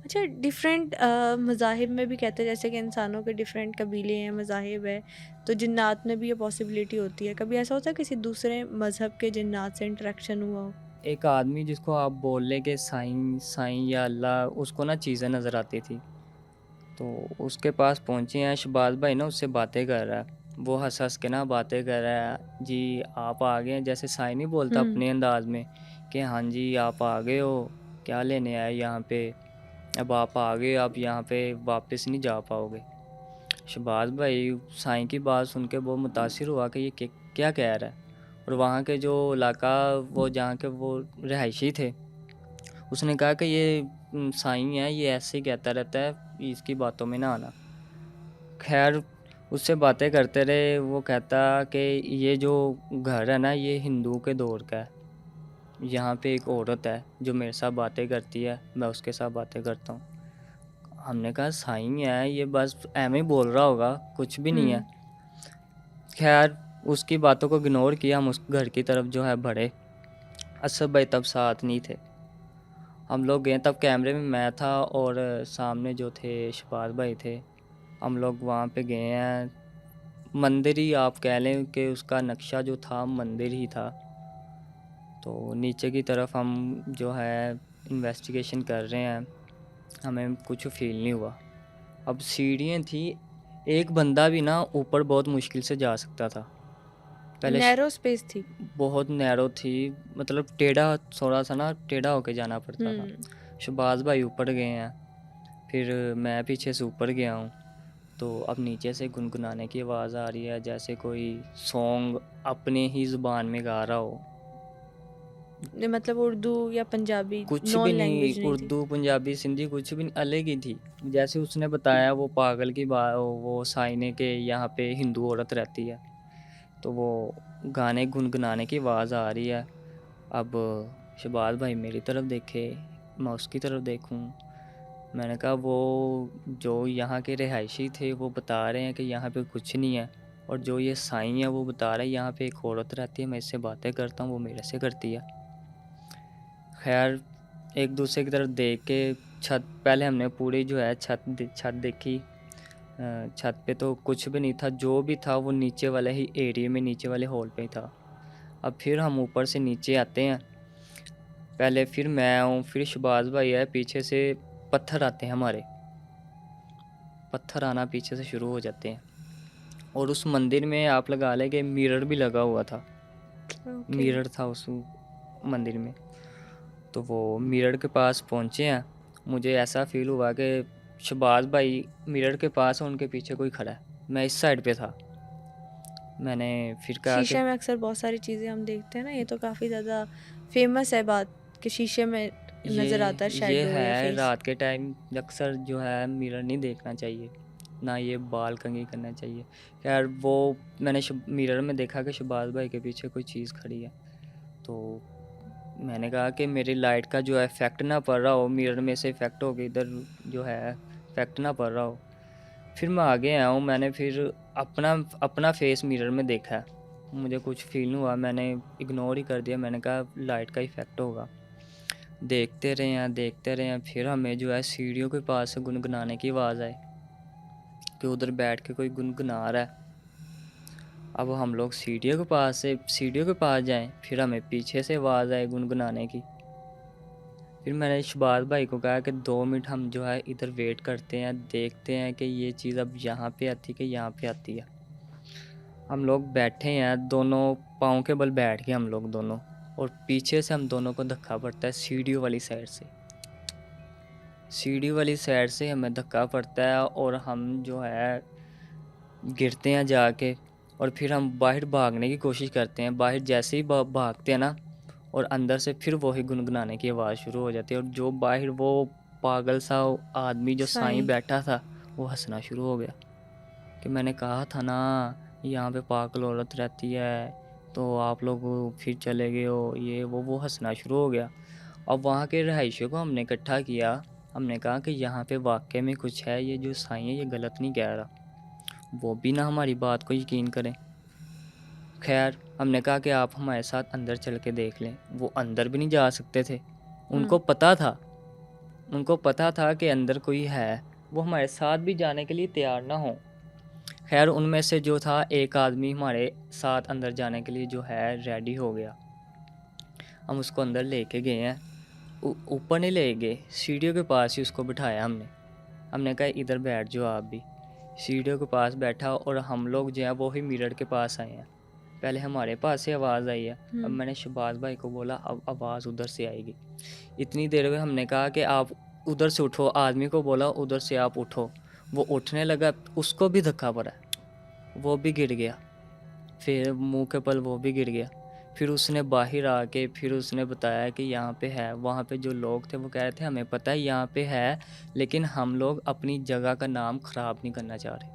अच्छा, डिफरेंट मज़ाहिब में भी कहते हैं जैसे कि इंसानों के डिफरेंट कबीले हैं, मज़ाहिब है, तो जिन्नात में भी ये पॉसिबिलिटी होती है। कभी ऐसा होता है किसी दूसरे मज़हब के जिन्नात से इंटरेक्शन हुआ हो? एक आदमी जिसको आप बोल लें कि साईं साईं या अल्लाह, उसको ना चीज़ें नज़र आती थी। तो उसके पास पहुँचे हैं शहबाज भाई ना, उससे बातें कर रहा है। वो हँस-हँस के ना बातें कर रहा है, जी आप आ गए हैं, जैसे साईं नहीं बोलता हुँ। अपने अंदाज़ में कि हाँ जी आप आ गए हो, क्या लेने आए यहाँ पे? अब आप आ गए, आप यहाँ पे वापस नहीं जा पाओगे। शहबाज भाई साईं की बात सुन के बहुत मुतासिर हुआ कि ये क्या कह रहा है। और वहाँ के जो इलाका, वो जहाँ के वो रहायशी थे, उसने कहा कि ये साईं है, ये ऐसे ही कहता रहता है, इसकी बातों में ना आना। खैर उससे बातें करते रहे, वो कहता कि ये जो घर है ना, ये हिंदुओं के दौर का है। यहाँ पे एक औरत है जो मेरे साथ बातें करती है, मैं उसके साथ बातें करता हूँ। हमने कहा साईं है, ये बस ऐਵੇਂ ही बोल रहा होगा, कुछ भी नहीं है। हुँ। खैर उसकी बातों को इग्नोर किया, हम उस घर की तरफ जो है बढ़े। असद भाई तब साथ नहीं थे। हम लोग गए, तब कैमरे में मैं था और सामने जो थे शहबाज भाई थे। हम लोग वहाँ पे गए हैं। मंदिर ही आप कह लें कि उसका नक्शा जो था मंदिर ही था। तो नीचे की तरफ हम जो है इन्वेस्टिगेशन कर रहे हैं, हमें कुछ फ़ील नहीं हुआ। अब सीढ़ियाँ थी, एक बंदा भी ना ऊपर बहुत मुश्किल से जा सकता था। पहले नैरो स्पेस थी। बहुत नैरो थी, मतलब टेढ़ा, थोड़ा-सा ना टेढ़ा होके जाना पड़ता था। हुँ। शहबाज भाई ऊपर गए हैं, फिर मैं पीछे से ऊपर गया हूँ। तो अब नीचे से गुनगुनाने की आवाज़ आ रही है, जैसे कोई सॉन्ग अपने ही ज़ुबान में गा रहा हो। मतलब उर्दू या पंजाबी, कुछ भी नॉन नहीं, लैंग्वेज नहीं थी? उर्दू, पंजाबी, सिंधी कुछ भी नहीं, अलग ही थी। जैसे उसने बताया वो पागल की वो साइने के यहाँ पे हिंदू औरत रहती है, तो वो गाने गुनगुनाने की आवाज़ आ रही है। अब शहबाज भाई मेरी तरफ देखे, मैं उसकी तरफ देखूँ। मैंने कहा वो जो यहाँ के रिहायशी थे वो बता रहे हैं कि यहाँ पे कुछ नहीं है, और जो ये साईं है वो बता रहा है यहाँ पे एक औरत रहती है, मैं इससे बातें करता हूँ, वो मेरे से करती है। खैर एक दूसरे की तरफ देख के छत, पहले हमने पूरी जो है छत देखी। छत पे तो कुछ भी नहीं था, जो भी था वो नीचे वाले ही एरिया में, नीचे वाले हॉल पे ही था। अब फिर हम ऊपर से नीचे आते हैं, पहले फिर मैं हूँ, फिर शहबाज भाई है, पीछे से पत्थर आते हैं हमारे, पत्थर आना पीछे से शुरू हो जाते हैं। और उस मंदिर में आप लगा लें कि मिरर भी लगा हुआ था, ओके। मिरर था उस मंदिर में। तो वो मिरर के पास पहुँचे हैं, मुझे ऐसा फ़ील हुआ कि शहबाज भाई मिरर के पास है, उनके पीछे कोई खड़ा है। मैं इस साइड पे था। मैंने फिर कहा कि शीशे में अक्सर बहुत सारी चीज़ें हम देखते हैं ना, ये तो काफ़ी ज़्यादा फ़ेमस है बात कि शीशे में नज़र आता है ये शैडो या है फेस। रात के टाइम अक्सर जो है मिरर नहीं देखना चाहिए, ना ये बाल कंघी करना चाहिए। ख़ैर वो मैंने मिरर में देखा कि शहबाज भाई के पीछे कोई चीज़ खड़ी है। तो मैंने कहा कि मेरी लाइट का जो है इफ़ेक्ट ना पड़ रहा हो, मिरर में से इफ़ेक्ट हो के इधर जो है इफ़ेक्ट ना पड़ रहा हो। फिर मैं आगे आया हूँ, मैंने फिर अपना अपना फ़ेस मिरर में देखा है। मुझे कुछ फ़ील नहीं हुआ, मैंने इग्नोर ही कर दिया, मैंने कहा लाइट का इफ़ेक्ट होगा। देखते रहे हैं, फिर हमें जो है सीढ़ियों के पास से गुनगुनाने की आवाज़ आई कि उधर बैठ के कोई गुनगुना रहा है। अब हम लोग सीढ़ियों के पास जाएँ, फिर हमें पीछे से आवाज़ आई गुनगुनाने की। फिर मैंने शहबाज भाई को कहा कि 2 मिनट हम जो है इधर वेट करते हैं, देखते हैं कि ये चीज़ अब यहाँ पे आती है कि यहाँ पे आती है। हम लोग बैठे हैं, दोनों पाँव के बल बैठ गए हम लोग दोनों, और पीछे से हम दोनों को धक्का पड़ता है सीढ़ियों वाली साइड से। सीढ़ी वाली साइड से हमें धक्का पड़ता है और हम जो है गिरते हैं जाके, और फिर हम बाहर भागने की कोशिश करते हैं। बाहर जैसे ही भागते हैं ना, और अंदर से फिर वही गुनगुनाने की आवाज़ शुरू हो जाती है, और जो बाहर वो पागल सा आदमी जो साईं साईं। बैठा था, वो हँसना शुरू हो गया कि मैंने कहा था ना यहाँ पे पागल औरत रहती है, तो आप लोग फिर चले गए हो, ये वो हँसना शुरू हो गया। अब वहाँ के रहायशियों को हमने इकट्ठा किया, हमने कहा कि यहाँ पे वाक़ई में कुछ है, ये जो साईं है ये गलत नहीं कह रहा। वो भी ना हमारी बात को यकीन करें। ख़ैर हमने कहा कि आप हमारे साथ अंदर चल के देख लें, वो अंदर भी नहीं जा सकते थे। हुँ। उनको पता था उनको पता था कि अंदर कोई है, वो हमारे साथ भी जाने के लिए तैयार ना हो। खैर उनमें से जो था एक आदमी हमारे साथ अंदर जाने के लिए जो है रेडी हो गया। हम उसको अंदर लेके गए हैं। ऊपर नहीं ले गए, सीढ़ियों के पास ही उसको बिठाया हमने। हमने कहा इधर बैठ जाओ आप भी। सीढ़ियों के पास बैठा और हम लोग जो है वो ही मिरर के पास आए हैं। पहले हमारे पास से आवाज़ आई है। अब हुँ। मैंने शहबाज भाई को बोला अब आवाज़ उधर से आएगी। इतनी देर में हमने कहा कि आप उधर से उठो, आदमी को बोला उधर से आप उठो। वो उठने लगा, उसको भी धक्का पड़ा, वो भी गिर गया। फिर मुंह के बल वो भी गिर गया। फिर उसने बाहर आके फिर उसने बताया कि यहाँ पे है। वहाँ पे जो लोग थे वो कह रहे थे हमें पता है यहाँ पे है, लेकिन हम लोग अपनी जगह का नाम ख़राब नहीं करना चाह रहे।